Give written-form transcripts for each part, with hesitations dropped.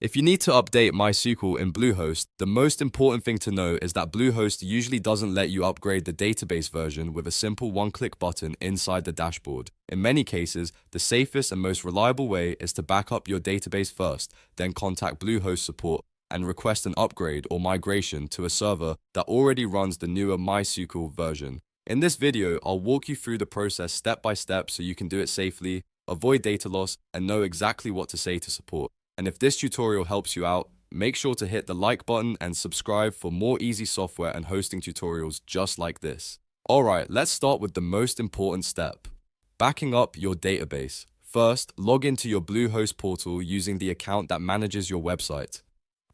If you need to update MySQL in Bluehost, the most important thing to know is that Bluehost usually doesn't let you upgrade the database version with a simple one-click button inside the dashboard. In many cases, the safest and most reliable way is to back up your database first, then contact Bluehost support and request an upgrade or migration to a server that already runs the newer MySQL version. In this video, I'll walk you through the process step by step so you can do it safely, avoid data loss, and know exactly what to say to support. And if this tutorial helps you out, make sure to hit the like button and subscribe for more easy software and hosting tutorials just like this. Alright, let's start with the most important step. Backing up your database. First, log into your Bluehost portal using the account that manages your website.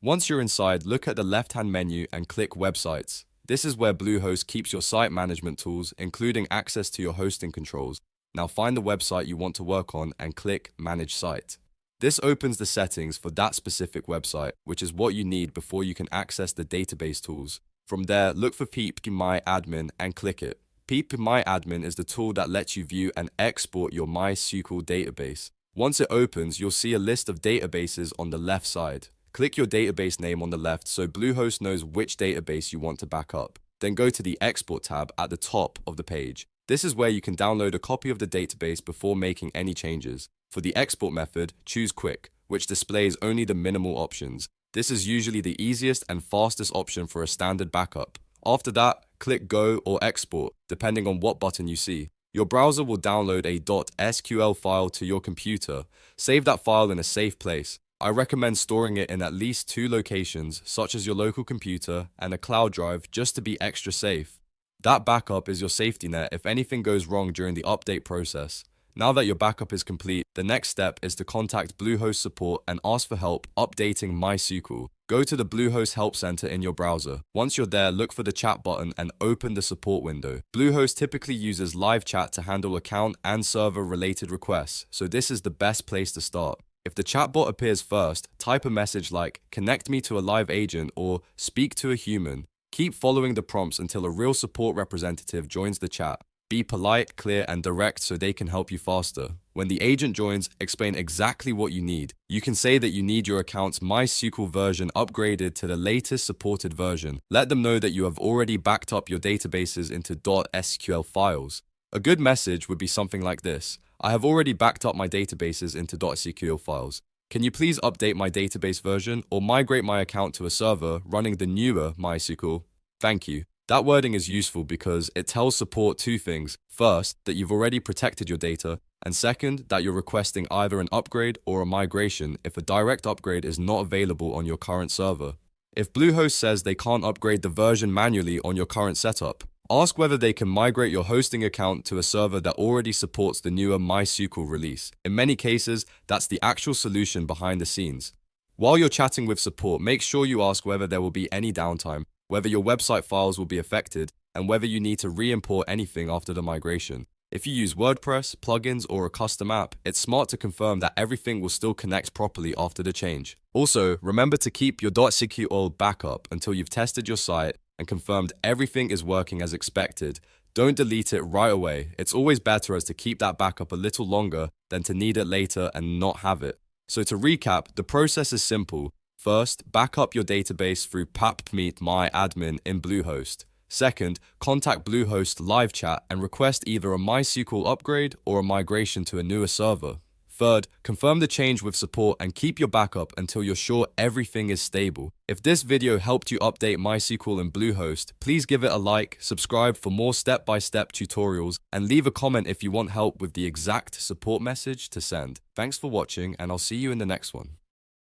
Once you're inside, look at the left-hand menu and click Websites. This is where Bluehost keeps your site management tools, including access to your hosting controls. Now find the website you want to work on and click Manage Site. This opens the settings for that specific website, which is what you need before you can access the database tools. From there, look for phpMyAdmin and click it. phpMyAdmin is the tool that lets you view and export your MySQL database. Once it opens, you'll see a list of databases on the left side. Click your database name on the left so Bluehost knows which database you want to back up. Then go to the Export tab at the top of the page. This is where you can download a copy of the database before making any changes. For the export method, choose Quick, which displays only the minimal options. This is usually the easiest and fastest option for a standard backup. After that, click Go or Export, depending on what button you see. Your browser will download a .sql file to your computer. Save that file in a safe place. I recommend storing it in at least 2 locations, such as your local computer and a cloud drive, just to be extra safe. That backup is your safety net if anything goes wrong during the update process. Now that your backup is complete, the next step is to contact Bluehost support and ask for help updating MySQL. Go to the Bluehost Help Center in your browser. Once you're there, look for the chat button and open the support window. Bluehost typically uses live chat to handle account and server related requests, so this is the best place to start. If the chatbot appears first, type a message like "Connect me to a live agent" or "Speak to a human." Keep following the prompts until a real support representative joins the chat. Be polite, clear, and direct so they can help you faster. When the agent joins, explain exactly what you need. You can say that you need your account's MySQL version upgraded to the latest supported version. Let them know that you have already backed up your databases into .sql files. A good message would be something like this: I have already backed up my databases into .sql files. Can you please update my database version or migrate my account to a server running the newer MySQL? Thank you. That wording is useful because it tells support 2 things. First, that you've already protected your data, and second, that you're requesting either an upgrade or a migration if a direct upgrade is not available on your current server. If Bluehost says they can't upgrade the version manually on your current setup, ask whether they can migrate your hosting account to a server that already supports the newer MySQL release. In many cases, that's the actual solution behind the scenes. While you're chatting with support, make sure you ask whether there will be any downtime, whether your website files will be affected, and whether you need to re-import anything after the migration. If you use WordPress, plugins, or a custom app, it's smart to confirm that everything will still connect properly after the change. Also, remember to keep your .sql backup until you've tested your site and confirmed everything is working as expected. Don't delete it right away. It's always better as to keep that backup a little longer than to need it later and not have it. So to recap, the process is simple. First, back up your database through phpMyAdmin in Bluehost. Second, contact Bluehost live chat and request either a MySQL upgrade or a migration to a newer server. Third, confirm the change with support and keep your backup until you're sure everything is stable. If this video helped you update MySQL in Bluehost, please give it a like, subscribe for more step-by-step tutorials, and leave a comment if you want help with the exact support message to send. Thanks for watching, and I'll see you in the next one.